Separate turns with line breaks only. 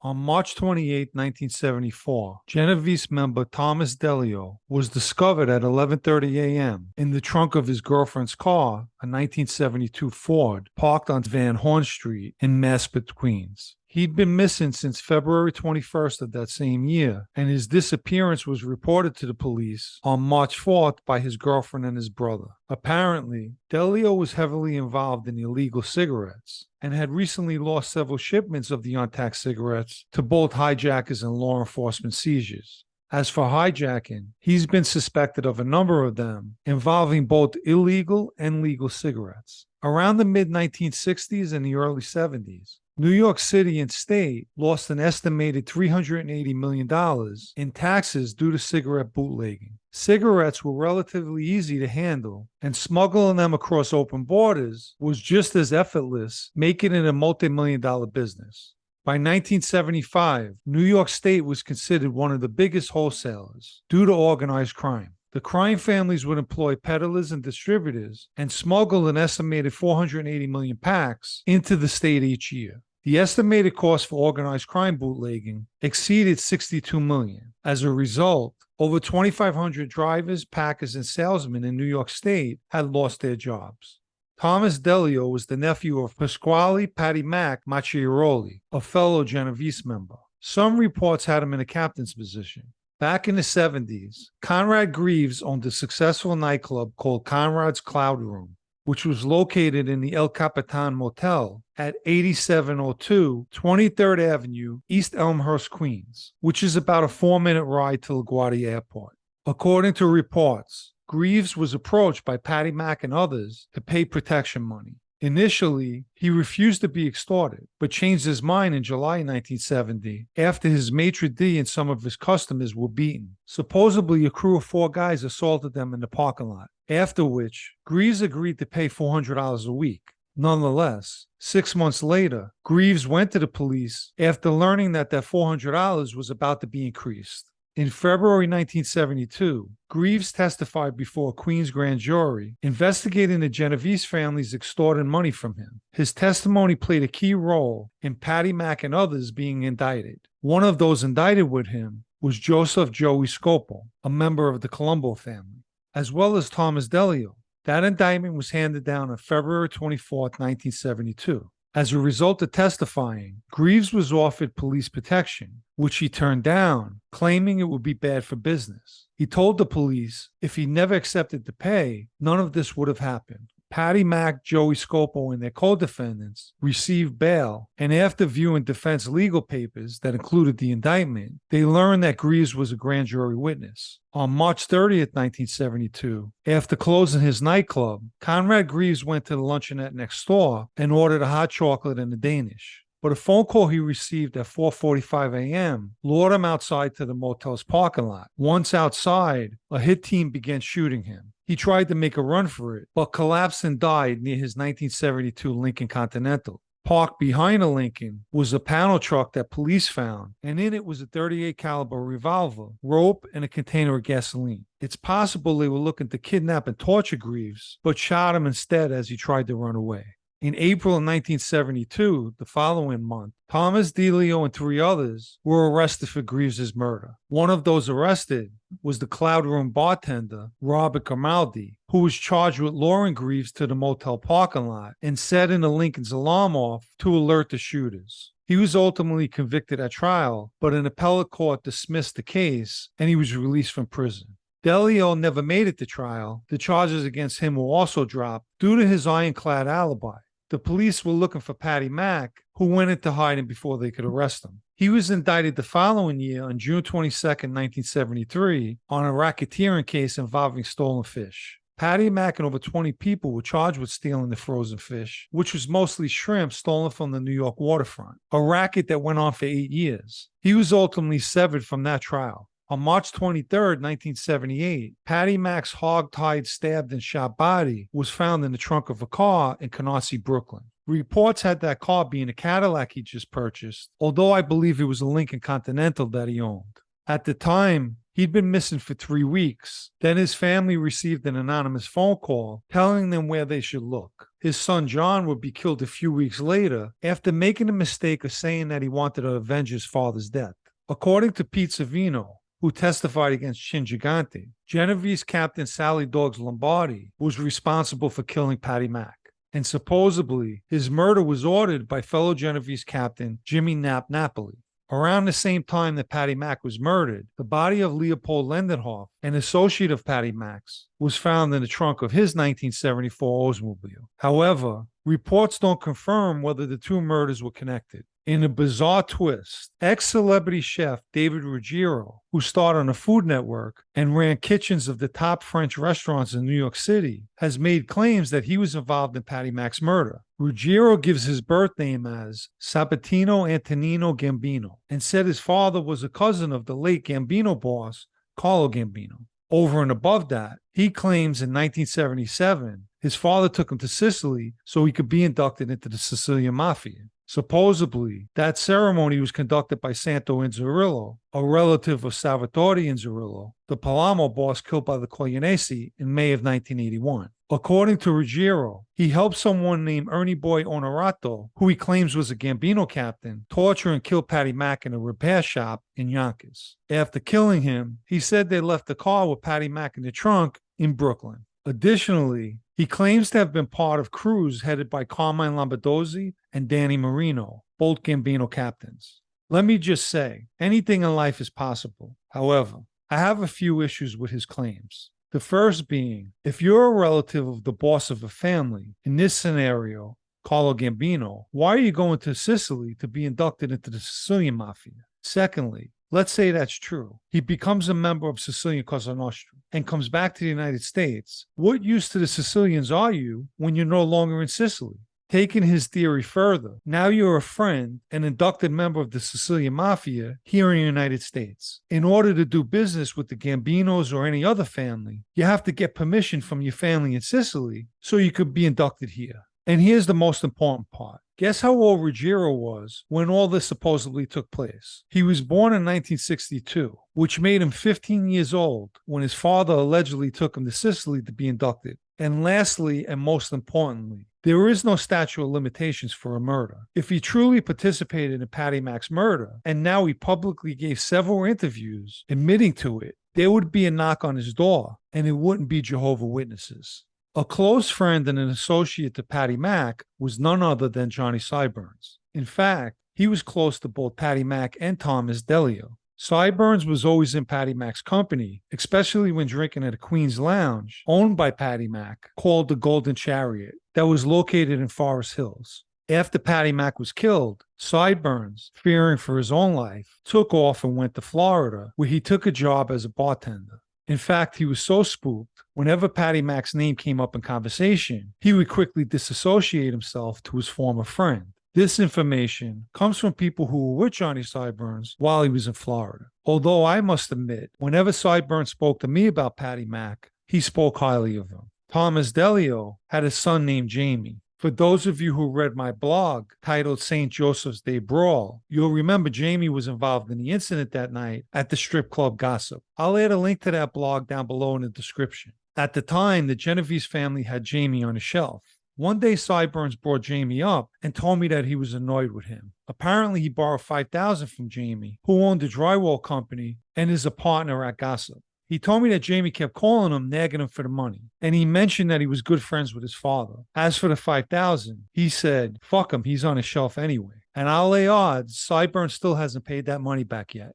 On March 28, 1974, Genovese member Thomas Delio was discovered at 11:30 a.m. in the trunk of his girlfriend's car, a 1972 Ford, parked on Van Horn Street in Maspeth, Queens. He'd been missing since February 21st of that same year, and his disappearance was reported to the police on March 4th by his girlfriend and his brother. Apparently, Delio was heavily involved in illegal cigarettes and had recently lost several shipments of the untaxed cigarettes to both hijackers and law enforcement seizures. As for hijacking, he's been suspected of a number of them involving both illegal and legal cigarettes. Around the mid-1960s and the early 70s, New York City and state lost an estimated $380 million in taxes due to cigarette bootlegging. Cigarettes were relatively easy to handle, and smuggling them across open borders was just as effortless, making it a multi-million-dollar business. By 1975, New York State was considered one of the biggest wholesalers due to organized crime. The crime families would employ peddlers and distributors and smuggle an estimated 480 million packs into the state each year. The estimated cost for organized crime bootlegging exceeded $62 million. As a result, over 2,500 drivers, packers, and salesmen in New York State had lost their jobs. Thomas Delio was the nephew of Pasquale Macciorole, a fellow Genovese member. Some reports had him in a captain's position. Back in the 70s, Conrad Greaves owned a successful nightclub called Conrad's Cloud Room, which was located in the El Capitan Motel at 8702 23rd Avenue, East Elmhurst, Queens, which is about a 4-minute ride to LaGuardia Airport. According to reports, Greaves was approached by Patty Mack and others to pay protection money. Initially, he refused to be extorted, but changed his mind in July 1970 after his maitre d' and some of his customers were beaten. Supposedly, a crew of 4 guys assaulted them in the parking lot, after which Greaves agreed to pay $400 a week. Nonetheless, 6 months later, Greaves went to the police after learning that $400 was about to be increased. In February 1972, Greaves testified before a Queens grand jury investigating the Genovese family's extorting money from him. His testimony played a key role in Patty Mack and others being indicted. One of those indicted with him was Joseph Joey Scopo, a member of the Colombo family, as well as Thomas Delio. That indictment was handed down on February 24, 1972. As a result of testifying, Greaves was offered police protection, which he turned down, claiming it would be bad for business. He told the police if he never accepted to pay, none of this would have happened. Patty Mack, Joey Scopo, and their co-defendants received bail, and after viewing defense legal papers that included the indictment, they learned that Greaves was a grand jury witness. On March 30th, 1972, after closing his nightclub, Conrad Greaves went to the luncheonette next door and ordered a hot chocolate and a Danish. But a phone call he received at 4:45 a.m. lured him outside to the motel's parking lot. Once outside, a hit team began shooting him. He tried to make a run for it, but collapsed and died near his 1972 Lincoln Continental. Parked behind the Lincoln was a panel truck that police found, and in it was a .38 caliber revolver, rope, and a container of gasoline. It's possible they were looking to kidnap and torture Greaves, but shot him instead as he tried to run away. In April of 1972, the following month, Thomas Delio and 3 others were arrested for Greaves' murder. One of those arrested was the Cloud Room bartender, Robert Grimaldi, who was charged with luring Greaves to the motel parking lot and setting the Lincoln's alarm off to alert the shooters. He was ultimately convicted at trial, but an appellate court dismissed the case and he was released from prison. Delio never made it to trial. The charges against him were also dropped due to his ironclad alibi. The police were looking for Patty Mack, who went into hiding before they could arrest him. He was indicted the following year on June 22, 1973, on a racketeering case involving stolen fish. Patty Mack and over 20 people were charged with stealing the frozen fish, which was mostly shrimp stolen from the New York waterfront, a racket that went on for 8 years. He was ultimately severed from that trial. On March 23, 1978, Patty Mack's hog-tied, stabbed, and shot body was found in the trunk of a car in Canarsie, Brooklyn. Reports had that car being a Cadillac he just purchased, although I believe it was a Lincoln Continental that he owned. At the time, He'd been missing for 3 weeks. Then his family received an anonymous phone call telling them where they should look. His son John would be killed a few weeks later after making a mistake of saying that he wanted to avenge his father's death. According to Pete Savino, who testified against Chin Gigante, Genovese Captain Sally Dogs Lombardi was responsible for killing Patty Mack. And supposedly, his murder was ordered by fellow Genovese Captain Jimmy Napoli. Around the same time that Patty Mack was murdered, the body of Leopold Lendenhoff, an associate of Patty Mack's, was found in the trunk of his 1974 Oldsmobile. However, reports don't confirm whether the two murders were connected. In a bizarre twist, ex-celebrity chef David Ruggiero, who starred on the Food Network and ran kitchens of the top French restaurants in New York City, has made claims that he was involved in Patty Mack's murder. Ruggiero gives his birth name as Sabatino Antonino Gambino and said his father was a cousin of the late Gambino boss, Carlo Gambino. Over and above that, he claims in 1977, his father took him to Sicily so he could be inducted into the Sicilian Mafia. Supposedly, that ceremony was conducted by Santo Inzerillo, a relative of Salvatore Inzerillo, the Palermo boss killed by the Coglianesi in May of 1981. According to Ruggiero, he helped someone named Ernie Boy Onorato, who he claims was a Gambino captain, torture and kill Patty Mack in a repair shop in Yonkers. After killing him, he said they left the car with Patty Mack in the trunk in Brooklyn. Additionally, he claims to have been part of crews headed by Carmine Lombardozzi and Danny Marino, both Gambino captains. Let me just say, anything in life is possible. However, I have a few issues with his claims. The first being, if you're a relative of the boss of a family, in this scenario, Carlo Gambino, why are you going to Sicily to be inducted into the Sicilian Mafia? Secondly, let's say that's true. He becomes a member of Sicilian Cosa Nostra and comes back to the United States. What use to the Sicilians are you when you're no longer in Sicily? Taking his theory further, now you're a friend, an inducted member of the Sicilian Mafia here in the United States. In order to do business with the Gambinos or any other family, you have to get permission from your family in Sicily so you could be inducted here. And here's the most important part. Guess how old Ruggiero was when all this supposedly took place? He was born in 1962, which made him 15 years old when his father allegedly took him to Sicily to be inducted. And lastly, and most importantly, there is no statute of limitations for a murder. If he truly participated in Patty Mack's murder, and now he publicly gave several interviews admitting to it, there would be a knock on his door, and it wouldn't be Jehovah's Witnesses. A close friend and an associate to Patty Mack was none other than Johnny Sideburns. In fact, he was close to both Patty Mack and Thomas Delio. Sideburns was always in Patty Mack's company, especially when drinking at a Queen's Lounge, owned by Patty Mack, called the Golden Chariot, that was located in Forest Hills. After Patty Mack was killed, Sideburns, fearing for his own life, took off and went to Florida, where he took a job as a bartender. In fact, he was so spooked, whenever Patty Mack's name came up in conversation, he would quickly disassociate himself to his former friend. This information comes from people who were with Johnny Sideburns while he was in Florida. Although I must admit, whenever Sideburns spoke to me about Patty Mack, he spoke highly of him. Thomas Delio had a son named Jamie. For those of you who read my blog titled St. Joseph's Day Brawl, you'll remember Jamie was involved in the incident that night at the strip club Gossip. I'll add a link to that blog down below in the description. At the time, the Genovese family had Jamie on a shelf. One day, Sideburns brought Jamie up and told me that he was annoyed with him. Apparently, he borrowed $5,000 from Jamie, who owned a drywall company and is a partner at Gossip. He told me that Jamie kept calling him, nagging him for the money, and he mentioned that he was good friends with his father. As for the $5,000, he said, fuck him, he's on a shelf anyway. And I'll lay odds, Sideburns still hasn't paid that money back yet.